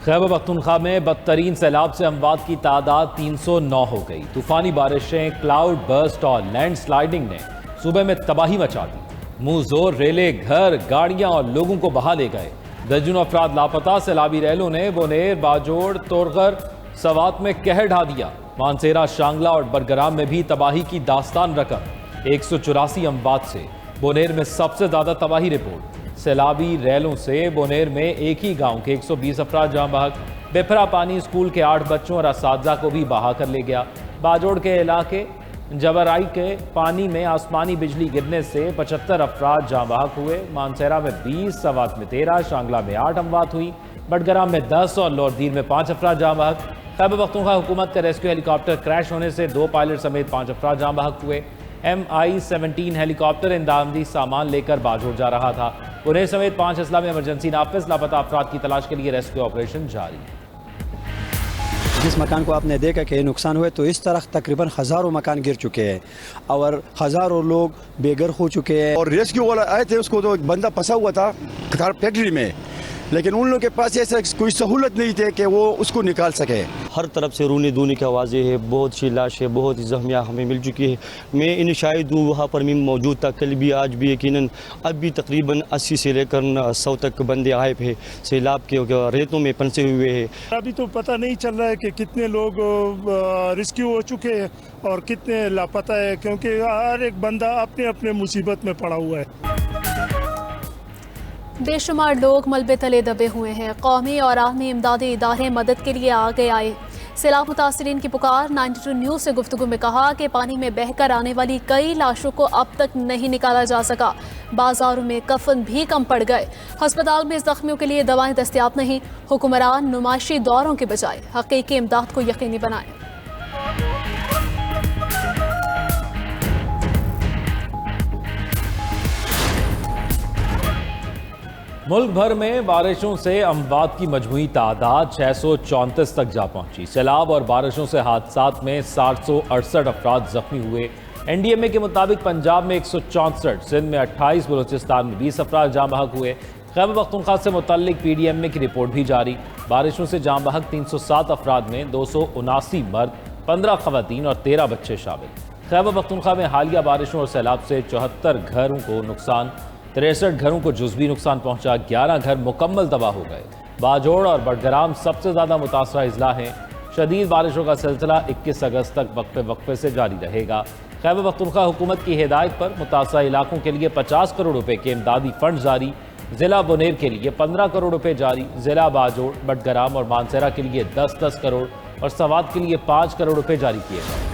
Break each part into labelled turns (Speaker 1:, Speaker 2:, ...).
Speaker 1: خیبر پختونخوا میں بدترین سیلاب سے اموات کی تعداد 309 ہو گئی۔ طوفانی بارشیں، کلاؤڈ برسٹ اور لینڈ سلائیڈنگ نے صوبے میں تباہی مچا دی۔ منہ زور ریلے، گھر، گاڑیاں اور لوگوں کو بہا لے گئے۔ درجنوں افراد لاپتہ۔ سیلابی ریلوں نے بونیر، باجوڑ، تورغر، سوات میں قہر ڈھا دیا۔ مانسیرا، شانگلہ اور بڑگرام میں بھی تباہی کی داستان رقم۔ 184 اموات سے بونیر میں سب سے زیادہ تباہی رپورٹ۔ سیلابی ریلوں سے بونیر میں ایک ہی گاؤں کے 120 افراد جاں بحق۔ بپھرا پانی اسکول کے 8 بچوں اور اساتذہ کو بھی بہا کر لے گیا۔ باجوڑ کے علاقے جبرائی کے پانی میں آسمانی بجلی گرنے سے 75 افراد جاں بحق ہوئے۔ مانسیرا میں 20، سوات میں 13، شانگلہ میں 8 اموات ہوئی۔ بڑگرام میں 10 اور لوردیر میں 5 افراد جاں بحق۔ خیبر پختونخوا حکومت کا ریسکیو ہیلی کاپٹر کریش ہونے سے 2 پائلٹ سمیت 5 افراد جاں بحق ہوئے۔ MI-17 ہیلی کاپٹر امدادی سامان لے کر باجوڑ جا رہا تھا۔ انہیں سمیت 5 اضلاع میں ایمرجنسی نافذ۔ لاپتہ افراد کی تلاش کے لیے ریسکیو آپریشن جاری۔
Speaker 2: جس مکان کو آپ نے دیکھا کہ نقصان ہوئے تو اس طرح تقریباً ہزاروں مکان گر چکے ہیں اور ہزاروں لوگ بے گھر ہو چکے ہیں۔
Speaker 3: اور ریسکیو والا آئے تھے، اس کو تو بندہ پھنسا ہوا تھا فیکٹری میں، لیکن ان لوگوں کے پاس ایسا کوئی سہولت نہیں تھی کہ وہ اس کو نکال سکے۔
Speaker 4: ہر طرف سے رونے دھونے کی آوازیں ہیں، بہت سی لاش ہے، بہت ہی زخمیاں ہمیں مل چکی ہے۔ میں ان شاہد ہوں، وہاں پر میں موجود تھا کل بھی، آج بھی یقیناً اب بھی تقریباً 80 سے لے کر 100 تک بندے غائب ہیں، سیلاب کے ریتوں میں پھنسے ہوئے ہیں۔
Speaker 5: ابھی تو پتہ نہیں چل رہا ہے کہ کتنے لوگ ریسکیو ہو چکے ہیں اور کتنے لاپتہ ہے، کیونکہ ہر ایک بندہ اپنے اپنے مصیبت میں پڑا ہوا ہے۔
Speaker 6: بے شمار لوگ ملبے تلے دبے ہوئے ہیں۔ قومی اور عالمی امدادی ادارے مدد کے لیے آگے آئے۔ سیلاب متاثرین کی پکار۔ 92 نیوز سے گفتگو میں کہا کہ پانی میں بہہ کر آنے والی کئی لاشوں کو اب تک نہیں نکالا جا سکا۔ بازاروں میں کفن بھی کم پڑ گئے۔ ہسپتال میں زخمیوں کے لیے دوائیں دستیاب نہیں۔ حکمران نمائشی دوروں کے بجائے حقیقی امداد کو یقینی بنائیں۔
Speaker 1: ملک بھر میں بارشوں سے اموات کی مجموعی تعداد 634 تک جا پہنچی۔ سیلاب اور بارشوں سے حادثات میں 768 افراد زخمی ہوئے۔ NDMA کے مطابق پنجاب میں 164، سندھ میں 28، بلوچستان میں 20 افراد جاں بحق ہوئے۔ خیبر پختونخوا سے متعلق PDMA کی رپورٹ بھی جاری۔ بارشوں سے جاں بحق 307 افراد میں 279 مرد، 15 خواتین اور 13 بچے شامل۔ خیبر پختونخوا میں حالیہ بارشوں اور سیلاب سے 74 گھروں کو نقصان، 63 گھروں کو جزوی نقصان پہنچا، 11 گھر مکمل تباہ ہو گئے۔ باجوڑ اور بڑگرام سب سے زیادہ متاثرہ اضلاع ہیں۔ شدید بارشوں کا سلسلہ 21 اگست تک وقفے سے جاری رہے گا۔ خیبر پختونخوا حکومت کی ہدایت پر متاثرہ علاقوں کے لیے 50 کروڑ روپے کے امدادی فنڈ جاری۔ ضلع بونیر کے لیے 15 کروڑ روپے جاری۔ ضلع باجوڑ، بڑگرام اور مانسیرا کے لیے 10 کروڑ اور سوات کے لیے 5 کروڑ روپے جاری کیے گئے۔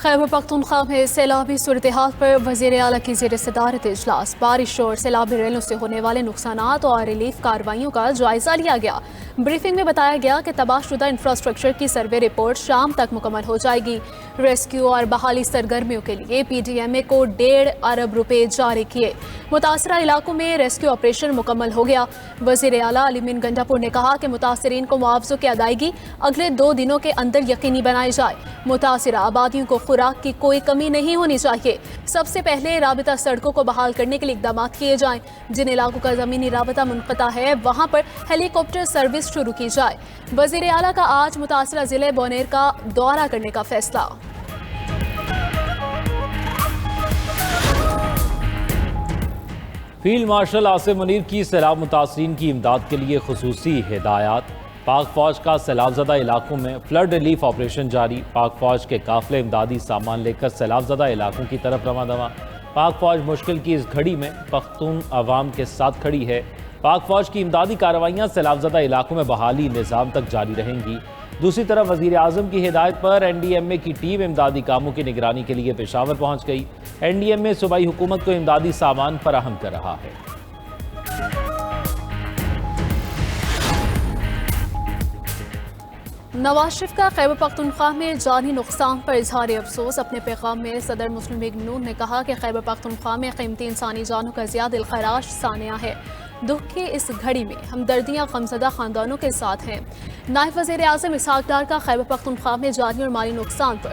Speaker 6: خیبر پختونخوا میں سیلابی صورتحال پر وزیر اعلیٰ کی زیر صدارت اجلاس۔ بارش اور سیلابی ریلوں سے ہونے والے نقصانات اور ریلیف کارروائیوں کا جائزہ لیا گیا۔ بریفنگ میں بتایا گیا کہ تباہ شدہ انفراسٹرکچر کی سروے رپورٹ شام تک مکمل ہو جائے گی۔ ریسکیو اور بحالی سرگرمیوں کے لیے PDMA کو 1.5 ارب روپے جاری کیے۔ متاثرہ علاقوں میں ریسکیو آپریشن مکمل ہو گیا۔ وزیر اعلیٰ علی مین گنڈاپور نے کہا کہ متاثرین کو معاوضوں کی ادائیگی اگلے 2 دنوں کے اندر یقینی بنائی جائے۔ متاثرہ آبادیوں کو خوراک کی کوئی کمی نہیں ہونی چاہیے۔ سب سے پہلے رابطہ سڑکوں کو بحال کرنے کے لیے اقدامات کیے جائیں۔ جن علاقوں کا زمینی رابطہ منقطع ہے وہاں پر ہیلی کاپٹر سروس شروع کی جائے۔ وزیر اعلیٰ کا آج متاثرہ ضلع بونیر کا دورہ کرنے کا فیصلہ۔
Speaker 1: فیلڈ مارشل عاصم منیر کی سیلاب متاثرین کی امداد کے لیے خصوصی ہدایات۔ پاک فوج کا سیلاب زدہ علاقوں میں فلڈ ریلیف آپریشن جاری۔ پاک فوج کے قافلے امدادی سامان لے کر سیلاب زدہ علاقوں کی طرف رواں دواں۔ پاک فوج مشکل کی اس گھڑی میں پختون عوام کے ساتھ کھڑی ہے۔ پاک فوج کی امدادی کارروائیاں سیلاب زدہ علاقوں میں بحالی نظام تک جاری رہیں گی۔ دوسری طرف وزیر اعظم کی ہدایت پر NDMA کی ٹیم امدادی کاموں کی نگرانی کے لیے پشاور پہنچ گئی۔ NDMA صوبائی حکومت کو امدادی سامان فراہم کر رہا ہے۔
Speaker 6: نواز شریف کا خیبر پختونخوا میں جانی نقصان پر اظہار افسوس۔ اپنے پیغام میں صدر مسلم لیگ نون نے کہا کہ خیبر پختونخوا میں قیمتی انسانی جانوں کا زیادہ دلخراش سانحہ ہے۔ دکھ کی اس گھڑی میں ہمدردیاں غمزدہ خاندانوں کے ساتھ ہیں۔ نائب وزیر اعظم اسحاق ڈار کا خیبر پختونخوا میں جانی اور مالی نقصان پر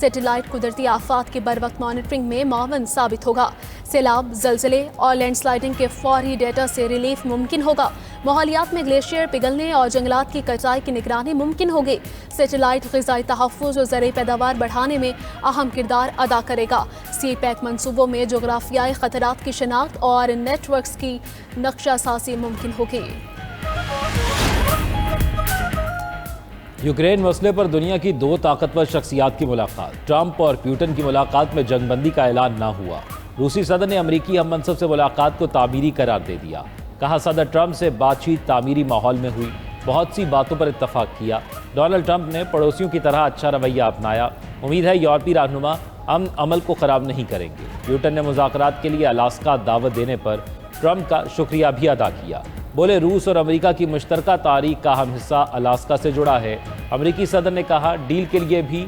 Speaker 6: سیٹلائٹ قدرتی آفات کی بروقت مانیٹرنگ میں معاون ثابت ہوگا۔ سیلاب، زلزلے اور لینڈ سلائڈنگ کے فوری ڈیٹا سے ریلیف ممکن ہوگا۔ ماحولیات میں گلیشیئر پگھلنے اور جنگلات کی کٹائی کی نگرانی ممکن ہوگی۔ سیٹلائٹ غذائی تحفظ اور زرعی پیداوار بڑھانے میں اہم کردار ادا کرے گا۔ سی پیک منصوبوں میں جغرافیائی خطرات کی شناخت اور نیٹ ورکس کی نقشہ سازی ممکن ہوگی۔
Speaker 1: یوکرین مسئلے پر دنیا کی دو طاقتور شخصیات کی ملاقات۔ ٹرمپ اور پیوٹن کی ملاقات میں جنگ بندی کا اعلان نہ ہوا۔ روسی صدر نے امریکی ہم منصب سے ملاقات کو تعمیری قرار دے دیا۔ کہا صدر ٹرمپ سے بات چیت تعمیری ماحول میں ہوئی، بہت سی باتوں پر اتفاق کیا۔ ڈونلڈ ٹرمپ نے پڑوسیوں کی طرح اچھا رویہ اپنایا۔ امید ہے یورپی رہنما امن عمل کو خراب نہیں کریں گے۔ پیوٹن نے مذاکرات کے لیے الاسکا دعوت دینے پر ٹرمپ کا شکریہ بھی ادا کیا۔ بولے روس اور امریکہ کی مشترکہ تاریخ کا اہم حصہ الاسکا سے جڑا ہے۔ امریکی صدر نے کہا ڈیل کے لیے بھی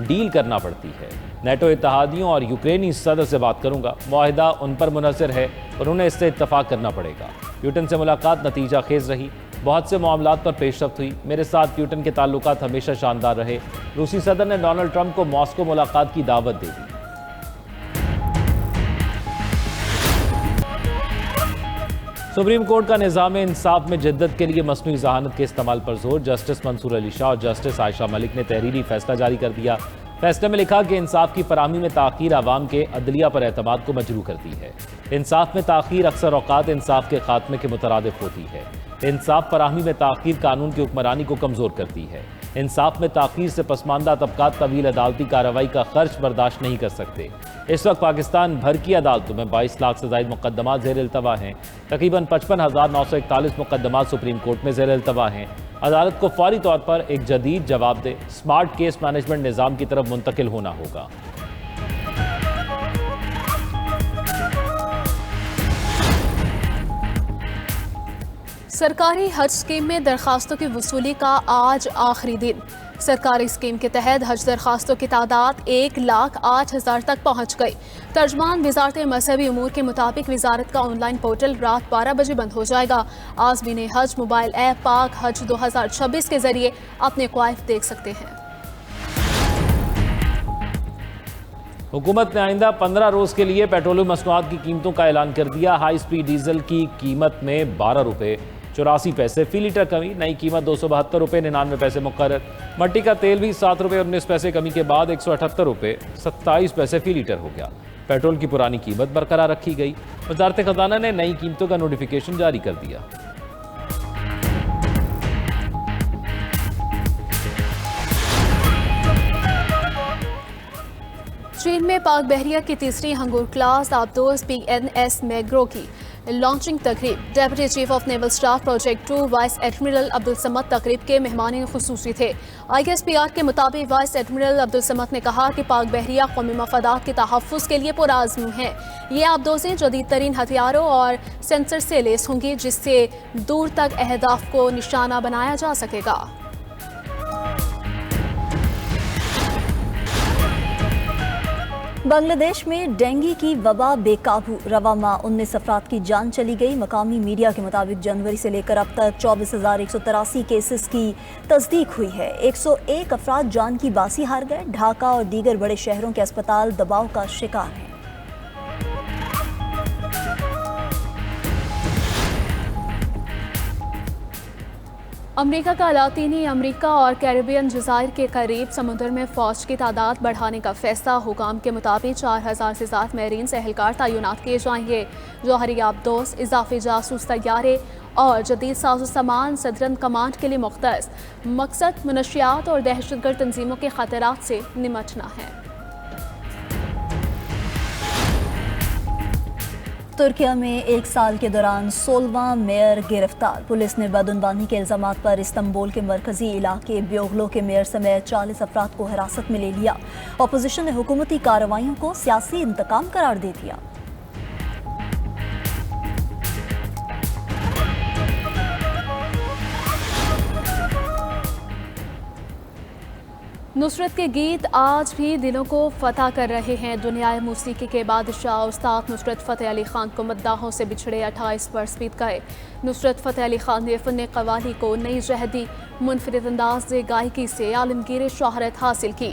Speaker 1: ڈیل کرنا پڑتی ہے۔ نیٹو اتحادیوں اور یوکرینی صدر سے بات کروں گا، معاہدہ ان پر منحصر ہے اور انہیں اس سے اتفاق کرنا پڑے گا۔ پیوٹن سے ملاقات نتیجہ خیز رہی، بہت سے معاملات پر پیش رفت ہوئی۔ میرے ساتھ پیوٹن کے تعلقات ہمیشہ شاندار رہے۔ روسی صدر نے ڈونلڈ ٹرمپ کو ماسکو ملاقات کی دعوت دے دی۔ سپریم کورٹ کا نظام انصاف میں جدت کے لیے مصنوعی ذہانت کے استعمال پر زور۔ جسٹس منصور علی شاہ اور جسٹس عائشہ ملک نے تحریری فیصلہ جاری کر دیا۔ فیصلے میں لکھا کہ انصاف کی فراہمی میں تاخیر عوام کے عدلیہ پر اعتماد کو مجروح کرتی ہے۔ انصاف میں تاخیر اکثر اوقات انصاف کے خاتمے کے مترادف ہوتی ہے۔ انصاف فراہمی میں تاخیر قانون کی حکمرانی کو کمزور کرتی ہے۔ انصاف میں تاخیر سے پسماندہ طبقات طویل عدالتی کارروائی کا خرچ برداشت نہیں کر سکتے۔ اس وقت پاکستان بھر کی عدالتوں میں 22 لاکھ سے زائد مقدمات زیر التوا ہیں۔ تقریباً 55,941 مقدمات سپریم کورٹ میں زیر التوا ہیں۔ عدالت کو فوری طور پر ایک جدید جواب دہ سمارٹ کیس مینجمنٹ نظام کی طرف منتقل ہونا ہوگا۔
Speaker 6: سرکاری حج اسکیم میں درخواستوں کی وصولی کا آج آخری دن۔ سرکاری اسکیم کے تحت حج درخواستوں کی تعداد 1,08,000 تک پہنچ گئی۔ ترجمان وزارت مذہبی امور کے مطابق وزارت کا آن لائن پورٹل رات 12 بجے بند ہو جائے گا۔ عازمین حج موبائل ایپ پاک حج 2026 کے ذریعے اپنے کوائف دیکھ سکتے ہیں۔
Speaker 1: حکومت نے آئندہ 15 روز کے لیے پیٹرولیم مصنوعات کی قیمتوں کا اعلان کر دیا۔ ہائی سپیڈ ڈیزل کی قیمت میں 12 روپے 84 پیسے فی لیٹر کمی، نئی قیمت 272 روپے 99 پیسے مقرر۔ مٹی کا تیل بھی 7 روپے 19 پیسے کمی کے بعد 178 روپے 27 پیسے فی لیٹر ہو گیا۔ پیٹرول کی پرانی قیمت برقرار رکھی گئی۔ وزارت خزانہ نے نئی قیمتوں کا نوٹیفیکیشن جاری کر دیا۔
Speaker 6: چین میں پاک بحریہ کی تیسری ہنگور کلاس آبدوز PNS میگرو کی لانچنگ تقریب۔ Deputy chief of naval staff project 2 vice admiral Abdul Samad تقریب کے مہمان خصوصی تھے۔ ISPR کے مطابق وائس ایڈمرل عبدالصمد نے کہا کہ پاک بحریہ قومی مفادات کے تحفظ کے لیے پرعزم ہیں۔ یہ آبدوزیں جدید ترین ہتھیاروں اور سینسر سے لیس ہوں گی جس سے دور تک اہداف کو نشانہ بنایا جا سکے گا۔
Speaker 7: بنگلہ دیش میں ڈینگی کی وبا بے قابو، رواں ماہ 19 افراد کی جان چلی گئی۔ مقامی میڈیا کے مطابق جنوری سے لے کر اب تک 24,183 کیسز کی تصدیق ہوئی ہے۔ 101 افراد جان کی باسی ہار گئے۔ ڈھاکہ اور دیگر بڑے شہروں کے اسپتال دباؤ کا شکار ہیں۔
Speaker 6: امریکہ کا لاطینی امریکہ اور کیریبین جزائر کے قریب سمندر میں فوج کی تعداد بڑھانے کا فیصلہ۔ حکام کے مطابق 4,000 سے زائد میرینز اہلکار تعینات کیے جائیں گے۔ جوہری آبدوز، اضافی جاسوس طیارے اور جدید ساز و سامان صدرن کمانڈ کے لیے مختص۔ مقصد منشیات اور دہشت گرد تنظیموں کے خطرات سے نمٹنا ہے۔
Speaker 7: ترکیہ میں ایک سال کے دوران 16واں میئر گرفتار۔ پولیس نے بدعنوانی کے الزامات پر استنبول کے مرکزی علاقے بیوگلو کے میئر سمیت 40 افراد کو حراست میں لے لیا۔ اپوزیشن نے حکومتی کارروائیوں کو سیاسی انتقام قرار دے دیا۔
Speaker 6: نصرت کے گیت آج بھی دلوں کو فتح کر رہے ہیں۔ دنیائے موسیقی کے بادشاہ استاد نصرت فتح علی خان کو مداحوں سے بچھڑے 28 برس بیت گئے۔ نصرت فتح علی خان نے فن قوالی کو نئی جہت دی، منفرد انداز گائیکی سے عالمگیر شہرت حاصل کی۔